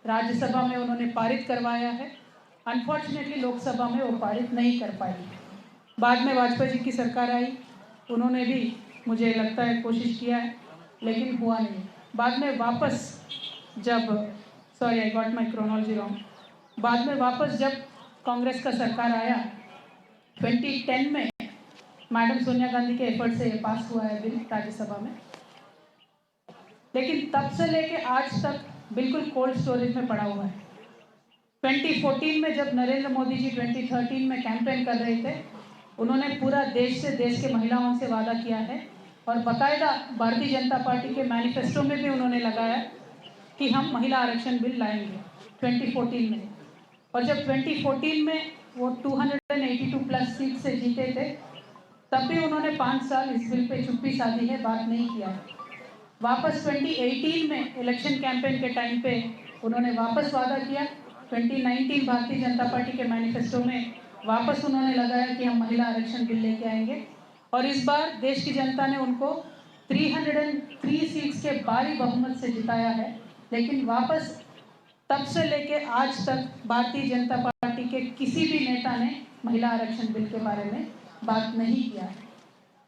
राज्यसभा में उन्होंने पारित करवाया है। अनफॉर्चुनेटली लोकसभा में वो पारित नहीं कर पाई। बाद में वाजपेयी जी की सरकार आई, उन्होंने भी मुझे लगता है कोशिश किया है, लेकिन हुआ नहीं। बाद में वापस जब sorry I got my chronology wrong, बाद में वापस जब कांग्रेस का सरकार आया 2010 में, मैडम सोनिया गांधी के एफर्ट से ये पास हुआ है बिल राज्यसभा में। लेकिन तब से लेके आज तक बिल्कुल कोल्ड स्टोरेज में पड़ा हुआ है। 2014 में जब नरेंद्र मोदी जी 2013 में कैंपेन कर रहे थे, उन्होंने पूरा देश के महिलाओं से वादा किया है और बाकायदा भारतीय जनता पार्टी के मैनिफेस्टो में भी उन्होंने लगाया कि हम महिला आरक्षण बिल लाएंगे 2014 में। और जब 2014 में वो 282 प्लस सीट से जीते थे, तब भी उन्होंने 5 साल इस बिल पे चुप्पी साधी है, बात नहीं किया है। वापस 2018 में इलेक्शन कैंपेन के टाइम पे उन्होंने वापस वादा किया। 2019 भारतीय जनता पार्टी के मैनिफेस्टो में वापस उन्होंने लगाया कि हम महिला आरक्षण बिल लेके आएंगे, और इस बार देश की जनता ने उनको 303 सीट्स के भारी बहुमत से जिताया है। लेकिन वापस तब से लेके आज तक भारतीय जनता पार्टी के किसी भी नेता ने महिला आरक्षण बिल के बारे में बात नहीं किया है।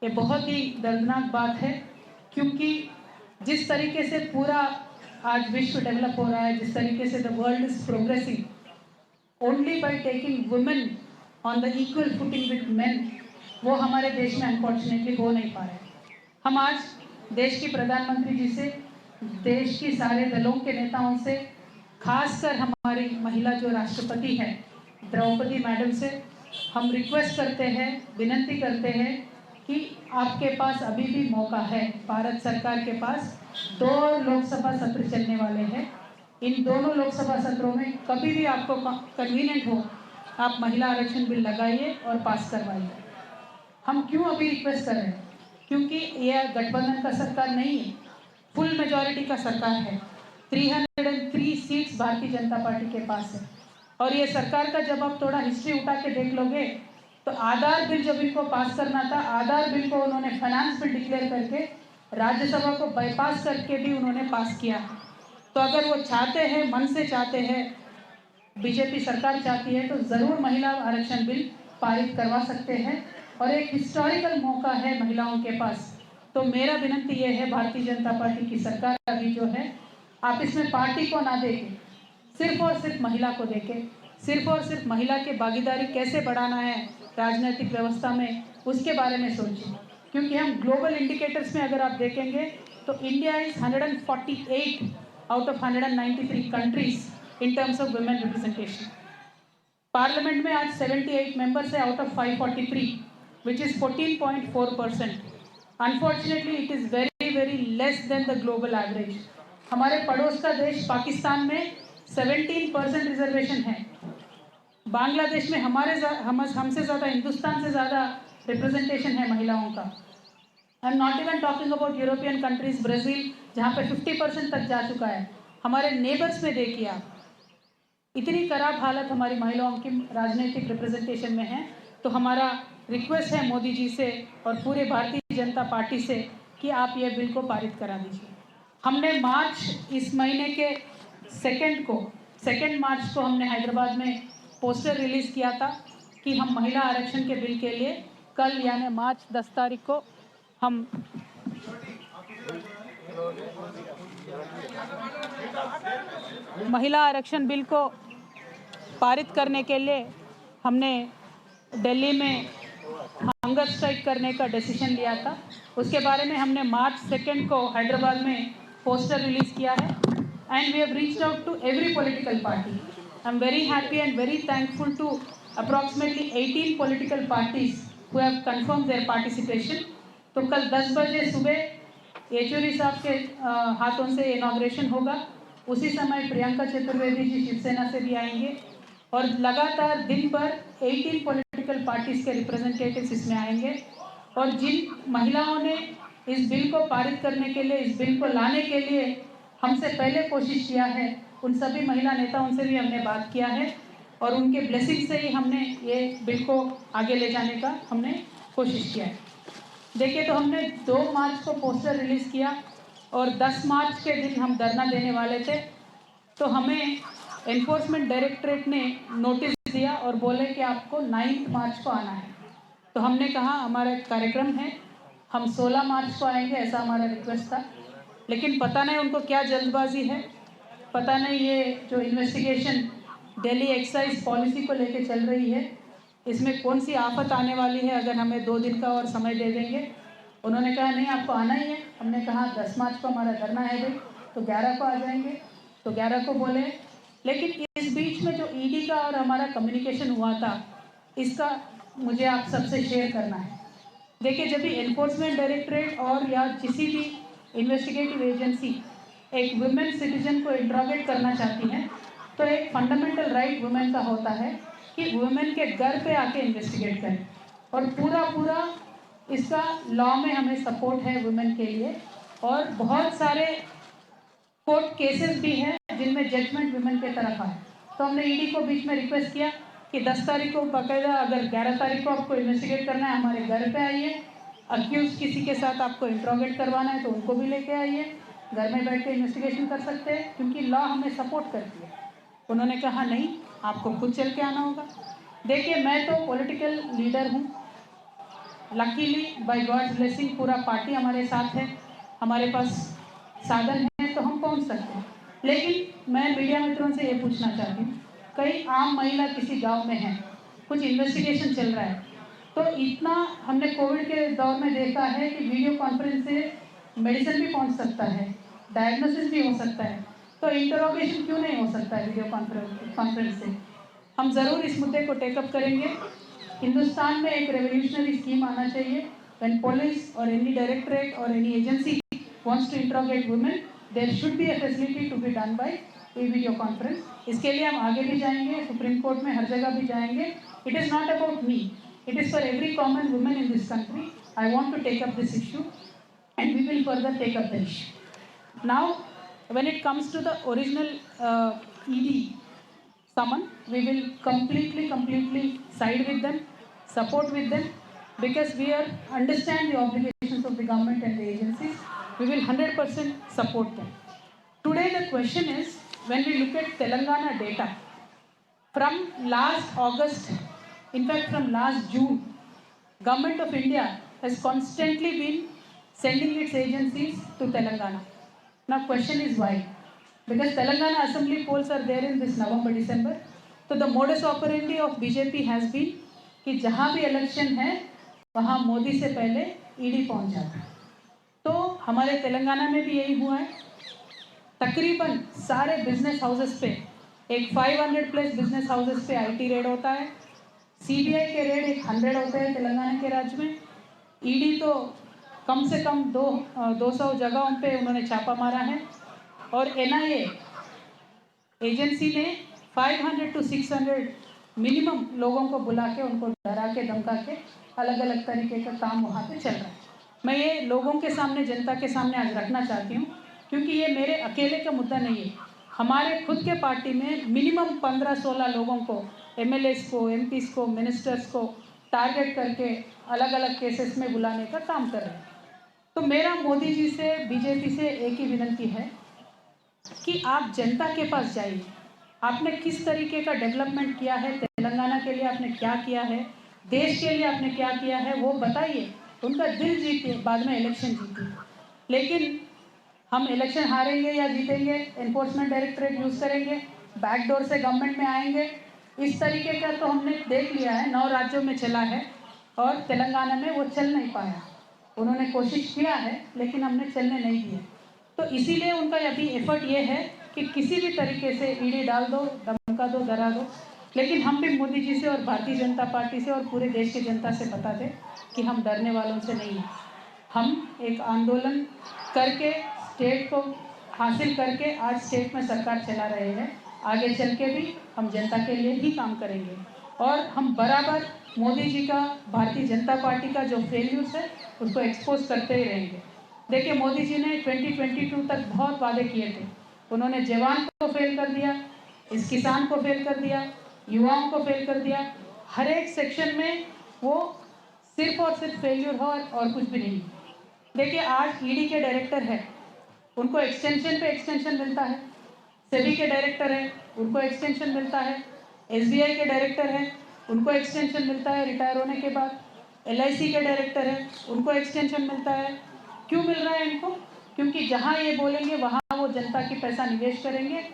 ये बहुत ही दर्दनाक बात है, क्योंकि जिस तरीके से पूरा आज विश्व डेवलप हो रहा है, जिस तरीके से the world is progressing, only by taking women on the equal footing with main, वो हमारे देश में अनफॉर्चुनेटली हो नहीं पा रहा है। हम आज देश की प्रधानमंत्री जी से, देश की सारे दलों के नेताओं से, खासकर हमारी महिला जो राष्ट्रपति है द्रौपदी मैडम से हम रिक्वेस्ट करते हैं, विनती करते हैं कि आपके पास अभी भी मौका है। भारत सरकार के पास 2 लोकसभा सत्र चलने वाले हैं। इन दोनों लोकसभा सत्रों में कभी भी आपको कन्वीनियंट हो, आप महिला आरक्षण बिल लगाइए और पास करवाइए। हम क्यों अभी रिक्वेस्ट कर रहे हैं? क्योंकि यह गठबंधन का सरकार नहीं है, फुल मेजॉरिटी का सरकार है। 303 सीट्स भारतीय जनता पार्टी के पास है। और ये सरकार का जब आप थोड़ा हिस्ट्री उठा के देख लोगे, तो आधार बिल जब इनको पास करना था, आधार बिल को उन्होंने फाइनेंस बिल डिक्लेयर करके राज्यसभा को बाईपास करके भी उन्होंने पास किया। तो अगर वो चाहते हैं, मन से चाहते हैं, बीजेपी सरकार चाहती है, तो ज़रूर महिला आरक्षण बिल पारित करवा सकते हैं और एक हिस्टोरिकल मौका है महिलाओं के पास। तो मेरा विनती ये है, भारतीय जनता पार्टी की सरकार अभी जो है, आप इसमें पार्टी को ना देके सिर्फ और सिर्फ महिला को देके, सिर्फ और सिर्फ महिला की भागीदारी कैसे बढ़ाना है राजनीतिक व्यवस्था में, उसके बारे में सोचिए। क्योंकि हम ग्लोबल इंडिकेटर्स में अगर आप देखेंगे तो India is 148 out of 193 countries in terms of women representation. Parliament में आज 78 मेंबर्स है out of 543, which is 14.4%। Unfortunately it is very very less than the global average. हमारे पड़ोस का देश पाकिस्तान में 17% रिजर्वेशन है। बांग्लादेश में हमसे ज़्यादा, हिंदुस्तान से ज़्यादा रिप्रेजेंटेशन है महिलाओं का। I am not even talking about European countries, Brazil जहाँ पे 50% तक जा चुका है। हमारे नेबर्स में देखिए आप, इतनी खराब हालत हमारी महिलाओं की राजनीतिक रिप्रेजेंटेशन में है। तो हमारा रिक्वेस्ट है मोदी जी से और पूरे भारतीय जनता पार्टी से कि आप ये बिल को पारित करा दीजिए। हमने मार्च इस महीने के 2 मार्च को हमने हैदराबाद में पोस्टर रिलीज़ किया था कि हम महिला आरक्षण के बिल के लिए कल यानी मार्च 10 तारीख को हम महिला आरक्षण बिल को पारित करने के लिए हमने दिल्ली में हंगर स्ट्राइक करने का डिसीजन लिया था। उसके बारे में हमने मार्च 2 को हैदराबाद में पोस्टर रिलीज़ किया है and we have reached out to every political party. I am very happy and very thankful to approximately 18 political parties who have confirm their participation. तो कल 10 बजे सुबह येचुरी साहब के हाथों से इनॉग्रेशन होगा। उसी समय प्रियंका चतुर्वेदी जी शिवसेना से भी आएंगे और लगातार दिन भर 18 पॉलिटिकल पार्टीज के रिप्रेजेंटेटिव्स इसमें आएंगे। और जिन महिलाओं ने इस बिल को पारित करने के लिए, इस बिल को लाने के लिए हमसे पहले कोशिश किया है, उन सभी महिला नेताओं से भी हमने बात किया है और उनके ब्लेसिंग से ही हमने ये बिल को आगे ले जाने का हमने कोशिश किया है। देखिए, तो हमने 2 मार्च को पोस्टर रिलीज़ किया और 10 मार्च के दिन हम धरना देने वाले थे। तो हमें एनफोर्समेंट डायरेक्टरेट ने नोटिस दिया और बोले कि आपको 9 मार्च को आना है। तो हमने कहा हमारा एक कार्यक्रम है, हम 16 मार्च को आएंगे, ऐसा हमारा रिक्वेस्ट था। लेकिन पता नहीं उनको क्या जल्दबाजी है, पता नहीं ये जो इन्वेस्टिगेशन दिल्ली एक्साइज पॉलिसी को लेके चल रही है, इसमें कौन सी आफत आने वाली है अगर हमें 2 दिन का और समय दे देंगे। उन्होंने कहा नहीं आपको आना ही है। हमने कहा 10 मार्च को हमारा धरना है भाई, तो 11 को आ जाएंगे, तो 11 को बोले। लेकिन इस बीच में जो ईडी का और हमारा कम्युनिकेशन हुआ था, इसका मुझे आप सबसे शेयर करना है। देखिए, जब भी एनफोर्समेंट डायरेक्टरेट और या किसी भी इन्वेस्टिगेटिव एजेंसी एक वुमेन सिटीजन को इंट्रोगेट करना चाहती है, तो एक फंडामेंटल राइट वुमेन का होता है कि वुमेन के घर पे आके इन्वेस्टिगेट करें। और पूरा इसका लॉ में हमें सपोर्ट है वुमेन के लिए। और बहुत सारे कोर्ट केसेस भी हैं जिनमें जजमेंट वुमेन के तरफ आए। तो हमने ईडी को बीच में रिक्वेस्ट किया कि 10 तारीख को बाकायदा, अगर 11 तारीख को आपको इन्वेस्टिगेट करना है हमारे घर पे आइए, अक्यूज किसी के साथ आपको इंट्रोगेट करवाना है तो उनको भी लेके आइए, घर में बैठ के इन्वेस्टिगेशन कर सकते हैं, क्योंकि लॉ हमें सपोर्ट करती है। उन्होंने कहा नहीं, आपको खुद चल के आना होगा। देखिए, मैं तो पॉलिटिकल लीडर हूँ, लकीली बाय गॉड्स ब्लेसिंग पूरा पार्टी हमारे साथ है, हमारे पास साधन है तो हम पहुँच सकते हैं। लेकिन मैं मीडिया मित्रों से ये पूछना चाहती हूँ, कई आम महिला किसी गांव में है, कुछ इन्वेस्टिगेशन चल रहा है, तो इतना हमने कोविड के दौर में देखा है कि वीडियो कॉन्फ्रेंस से मेडिसिन भी पहुंच सकता है, डायग्नोसिस भी हो सकता है, तो इंटरोगेशन क्यों नहीं हो सकता है वीडियो कॉन्फ्रेंस से। हम ज़रूर इस मुद्दे को टेकअप करेंगे। हिंदुस्तान में एक रेवोल्यूशनरी स्कीम आना चाहिए। व्हेन पुलिस और एनी डायरेक्टरेट और any agency wants to interrogate women, there should be a facility to be done by video conference. इसके लिए हम आगे भी जाएंगे, सुप्रीम कोर्ट में हर जगह भी जाएंगे। It is not about me, it is for every common women in this country. I want to take up this issue and we will further take up the issue. Now, when it comes to the original ED summon, we will completely side with them, support with them, because we understand the obligations of the government and the agencies. We will 100% support them. Today the question is, when we look at Telangana data, from last August, in fact from last June, Government of India has constantly been sending its agencies to Telangana. Now question is why? Because Telangana assembly polls are there in this November-December. So the modus operandi of BJP has been कि जहाँ भी election है वहाँ मोदी से पहले ED पहुँच जाता है। तो हमारे तेलंगाना में भी यही हुआ है। तकरीबन सारे बिजनेस हाउसेस पे, एक 500 प्लस बिजनेस हाउसेस पे आईटी रेड होता है। सीबीआई के रेड एक 100 होते हैं तेलंगाना के राज्य में। ईडी तो कम से कम 200 जगहों पे उन्होंने छापा मारा है। और एनआईए एजेंसी ने 500 to 600 मिनिमम लोगों को बुला के उनको डरा के धमका के अलग अलग तरीके का काम वहाँ पे चल रहा है। मैं ये लोगों के सामने, जनता के सामने आज रखना चाहती हूँ, क्योंकि ये मेरे अकेले का मुद्दा नहीं है। हमारे खुद के पार्टी में मिनिमम 15-16 लोगों को, एमएलएस को, एमपीस को, मिनिस्टर्स को टारगेट करके अलग अलग केसेस में बुलाने का काम कर रहे हैं। तो मेरा मोदी जी से, बीजेपी से एक ही विनती है कि आप जनता के पास जाइए। आपने किस तरीके का डेवलपमेंट किया है, तेलंगाना के लिए आपने क्या किया है, देश के लिए आपने क्या किया है, वो बताइए। उनका दिल जीतिए, बाद में इलेक्शन जीतिए। लेकिन हम इलेक्शन हारेंगे या जीतेंगे, एनफोर्समेंट डायरेक्टरेट यूज़ करेंगे, बैकडोर से गवर्नमेंट में आएंगे, इस तरीके का तो हमने देख लिया है, 9 राज्यों में चला है और तेलंगाना में वो चल नहीं पाया। उन्होंने कोशिश किया है लेकिन हमने चलने नहीं दिया। तो इसीलिए उनका अभी एफर्ट ये है कि किसी भी तरीके से ईडी डाल दो, धमका दो, डरा दो। लेकिन हम भी मोदी जी से और भारतीय जनता पार्टी से और पूरे देश की जनता से बता दें कि हम डरने वालों से नहीं हैं। हम एक आंदोलन करके स्टेट को हासिल करके आज स्टेट में सरकार चला रहे हैं। आगे चल के भी हम जनता के लिए ही काम करेंगे और हम बराबर मोदी जी का, भारतीय जनता पार्टी का जो फेल्यूर्स है उसको एक्सपोज करते ही रहेंगे। देखिए, मोदी जी ने 2022 तक बहुत वादे किए थे। उन्होंने जवान को फेल कर दिया, इस किसान को फेल कर दिया, युवाओं को फेल कर दिया। हर एक सेक्शन में वो सिर्फ और सिर्फ फेल्यूर हो और कुछ भी नहीं। देखिए, आज ईडी के डायरेक्टर है, उनको एक्सटेंशन पे एक्सटेंशन मिलता है, सेबी के डायरेक्टर है, उनको एक्सटेंशन मिलता है। एसबीआई के डायरेक्टर है, उनको एक्सटेंशन मिलता है रिटायर होने के बाद। एलआईसी के डायरेक्टर है, उनको एक्सटेंशन मिलता है। क्यों मिल रहा है इनको? क्योंकि जहाँ ये बोलेंगे वहाँ वो जनता की पैसा निवेश करेंगे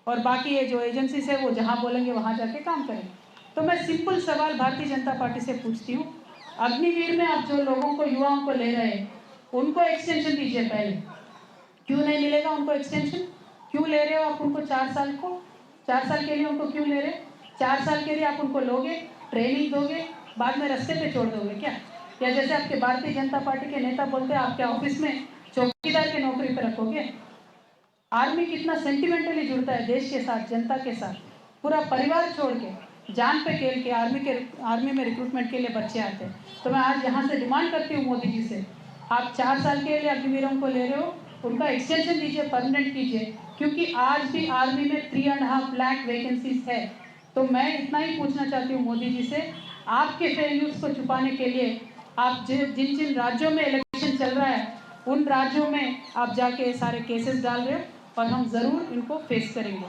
और बाकी ये जो एजेंसीज है वो जहाँ बोलेंगे वहाँ जाके काम करेंगे। तो मैं सिंपल सवाल भारतीय जनता पार्टी से पूछती हूँ, अग्निवीर में आप जो लोगों को, युवाओं को ले रहे हैं, उनको एक्सटेंशन दीजिए पहले। क्यों नहीं मिलेगा उनको एक्सटेंशन? क्यों ले रहे हो आप उनको 4 साल को? 4 साल के लिए उनको क्यों ले रहे? 4 साल के लिए आप उनको लोगे, ट्रेनिंग दोगे, बाद में रास्ते पे छोड़ दोगे क्या? या जैसे आपके भारतीय जनता पार्टी के नेता बोलते हैं, आपके ऑफिस में चौकीदार की नौकरी पर रखोगे? आर्मी कितना सेंटिमेंटली जुड़ता है देश के साथ, जनता के साथ, पूरा परिवार छोड़ के, जान पे खेल के आर्मी में रिक्रूटमेंट के लिए बच्चे आते हैं। तो मैं आज यहाँ से डिमांड करती हूँ मोदी जी से, आप 4 साल के लिए अग्निवीरों को ले रहे हो, उनका एक्सटेंशन दीजिए, परमानेंट कीजिए, क्योंकि आज भी आर्मी में 3.5 लाख वैकेंसीज है। तो मैं इतना ही पूछना चाहती हूँ मोदी जी से, आपके फेल्यूर्स को छुपाने के लिए आप जिन जिन राज्यों में इलेक्शन चल रहा है उन राज्यों में आप जाके सारे केसेस डाल रहे हो और हम ज़रूर इनको फेस करेंगे।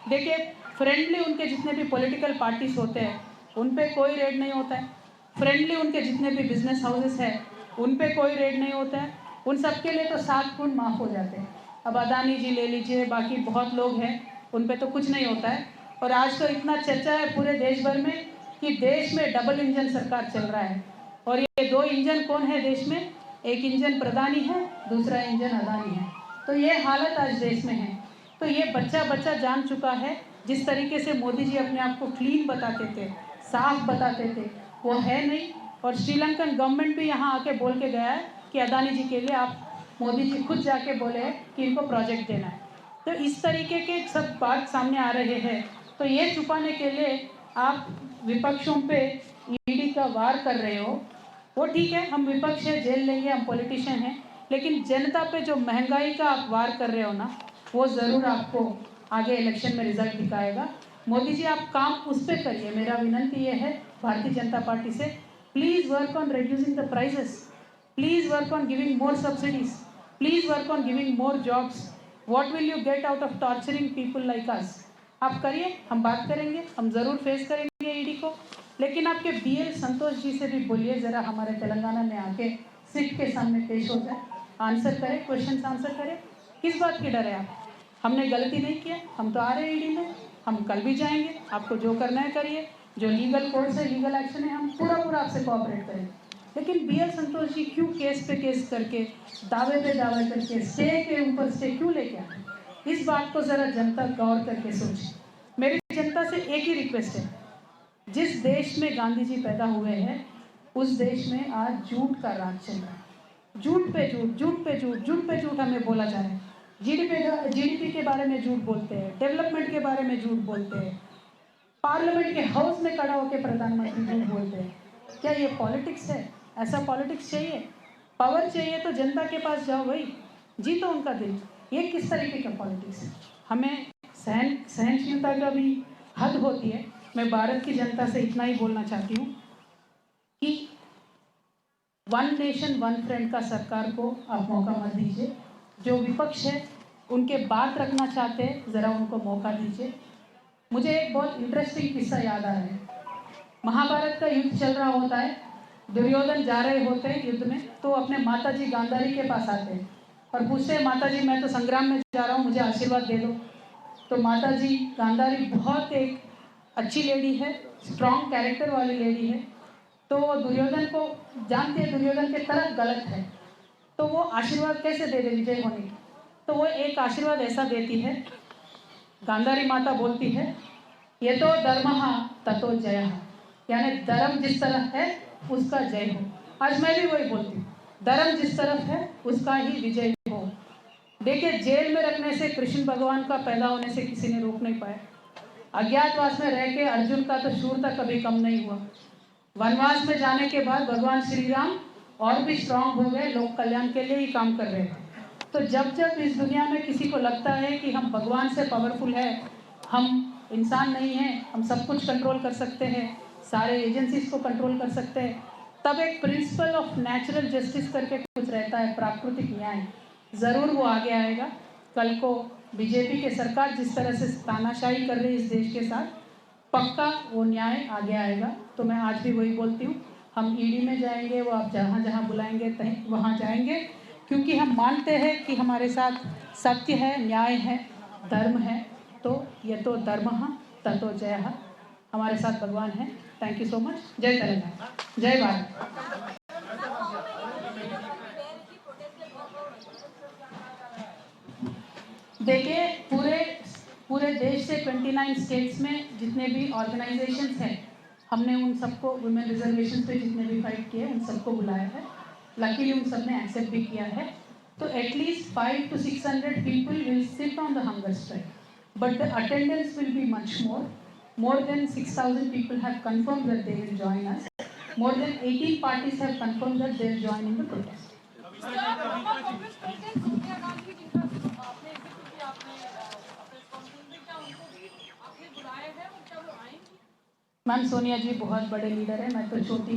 देखिए, फ्रेंडली उनके जितने भी पॉलिटिकल पार्टीज होते हैं उन पे कोई रेड नहीं होता है। फ्रेंडली उनके जितने भी बिजनेस हाउसेस हैं उन पे कोई रेड नहीं होता है। उन सब के लिए तो 7 खून माफ़ हो जाते हैं। अब अदानी जी ले लीजिए, बाकी बहुत लोग हैं, उन पे तो कुछ नहीं होता है। और आज तो इतना चर्चा है पूरे देश भर में कि देश में डबल इंजन सरकार चल रहा है। और ये 2 इंजन कौन है देश में? एक इंजन प्रधानी है, दूसरा इंजन अदानी है। तो ये हालत आज देश में है। तो ये बच्चा बच्चा जान चुका है, जिस तरीके से मोदी जी अपने आप को क्लीन बताते थे, साफ बताते थे, वो है नहीं। और श्रीलंकन गवर्नमेंट भी यहाँ आके बोल के गया है कि अदानी जी के लिए आप, मोदी जी खुद जाके बोले हैं कि इनको प्रोजेक्ट देना है। तो इस तरीके के सब बात सामने आ रहे हैं। तो ये छुपाने के लिए आप विपक्षों पे ईडी का वार कर रहे हो, वो ठीक है, हम विपक्ष है, जेल लेंगे, हम पॉलिटिशियन हैं, लेकिन जनता पे जो महंगाई का आप वार कर रहे हो ना, वो ज़रूर आपको आगे इलेक्शन में रिजल्ट दिखाएगा। मोदी जी आप काम उस पर करिए। मेरा विनंती ये है भारतीय जनता पार्टी से, please work on reducing the prices, please work on giving more subsidies, please work on giving more jobs. What will you get out of torturing people like us? आप करिए, हम बात करेंगे, हम ज़रूर फेस करेंगे ईडी को। लेकिन आपके बीएल संतोष जी से भी बोलिए, ज़रा हमारे तेलंगाना में आके सिट के सामने पेश हो जाए, आंसर करें, क्वेश्चन आंसर करें। किस बात की डर है आप? हमने गलती नहीं किया, हम तो आ रहे हैं ईडी में, हम कल भी जाएंगे, आपको जो करना है करिए, जो लीगल कोर्स है, लीगल एक्शन है, हम पूरा आपसे कोऑपरेट करेंगे। लेकिन बीएल संतोष जी क्यों केस पे केस करके, दावे पे दावे करके, स्टे के ऊपर स्टे क्यों लेके आए? इस बात को ज़रा जनता गौर करके सोचे। मेरी जनता से एक ही रिक्वेस्ट है, जिस देश में गांधी जी पैदा हुए हैं उस देश में आज झूठ का राज चल रहा है। झूठ पे झूठ, झूठ पे झूठ, झूठ पे झूठ हमें बोला जा रहा है। जीडीपी के बारे में झूठ बोलते हैं, डेवलपमेंट के बारे में झूठ बोलते हैं, पार्लियामेंट के हाउस में खड़ा होकर प्रधानमंत्री झूठ बोलते हैं। क्या ये पॉलिटिक्स है? ऐसा पॉलिटिक्स चाहिए? पावर चाहिए तो जनता के पास जाओ भाई, जीतो उनका दिल। ये किस तरीके का पॉलिटिक्स है? हमें सहनशीलता का भी हद होती है। मैं भारत की जनता से इतना ही बोलना चाहती हूँ कि वन नेशन वन फ्रेंड का सरकार को आप मौका मत दीजिए। जो विपक्ष है उनके बात रखना चाहते हैं, ज़रा उनको मौका दीजिए। मुझे एक बहुत इंटरेस्टिंग किस्सा याद आ रहा है। महाभारत का युद्ध चल रहा होता है, दुर्योधन जा रहे होते हैं युद्ध में, तो अपने माता जी गांधारी के पास आते हैं और पूछते हैं, माता जी मैं तो संग्राम में जा रहा हूँ, मुझे आशीर्वाद दे दो। तो माता जी गांधारी बहुत एक अच्छी लेडी है, स्ट्रॉन्ग कैरेक्टर वाली लेडी है। तो दुर्योधन को जानती है दुर्योधन के तरफ गलत है, तो वो आशीर्वाद कैसे दे दे विजय होने की? तो वो एक आशीर्वाद ऐसा देती है, गांधारी माता बोलती है, ये तो धर्मः ततो जयः, यानी धर्म जिस तरफ है उसका जय हो। आज मैं भी वही बोलती हूँ, धर्म जिस तरफ है उसका ही विजय हो। देखिए, जेल में रखने से कृष्ण भगवान का पैदा होने से किसी ने रोक नहीं पाया। अज्ञातवास में रह के अर्जुन का तो शूरता कभी कम नहीं हुआ। वनवास में जाने के बाद भगवान श्री राम और भी स्ट्रांग हो गए, लोक कल्याण के लिए ही काम कर रहे थे। तो जब जब इस दुनिया में किसी को लगता है कि हम भगवान से पावरफुल है, हम इंसान नहीं हैं, हम सब कुछ कंट्रोल कर सकते हैं, सारे एजेंसीज को कंट्रोल कर सकते हैं, तब एक प्रिंसिपल ऑफ नेचुरल जस्टिस करके कुछ रहता है, प्राकृतिक न्याय, ज़रूर वो आगे आएगा। कल को बीजेपी के सरकार जिस तरह से तानाशाही कर रही है इस देश के साथ, पक्का वो न्याय आगे आएगा। तो मैं आज भी वही बोलती हूँ, हम ईडी में जाएंगे, वो आप जहाँ जहाँ बुलाएंगे कहीं वहाँ जाएंगे, क्योंकि हम मानते हैं कि हमारे साथ सत्य है, न्याय है, धर्म है। तो ये तो धर्म ततो जय, हमारे साथ भगवान है। Thank you so much. जय तेलंगाना, जय भारत। देखिए, पूरे देश से 29 स्टेट्स में जितने भी ऑर्गेनाइजेशंस हैं, हमने उन सबको वुमेन रिजर्वेशन पे जितने भी फाइट किए उन सबको बुलाया है। लकीली उन सब ने एक्सेप्ट भी किया है। तो at least 500 to 600 people will sit on the hunger strike, but the attendance will be much more. More than 6,000 people have confirmed that they will join us. More than 18 parties have confirmed that they will join in the protest. Ma'am, Sonia ji बहुत बड़े leader है, मैं तो छोटी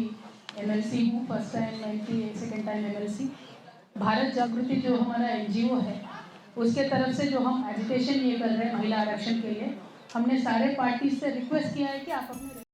MLC हूँ, first time MP, second time MLC. Bharat Jagruti जो हमारा NGO है, उसके तरफ से जो हम एजिटेशन ये कर रहे हैं महिला आरक्षण के लिए, हमने सारे पार्टी से रिक्वेस्ट किया है कि आप अपने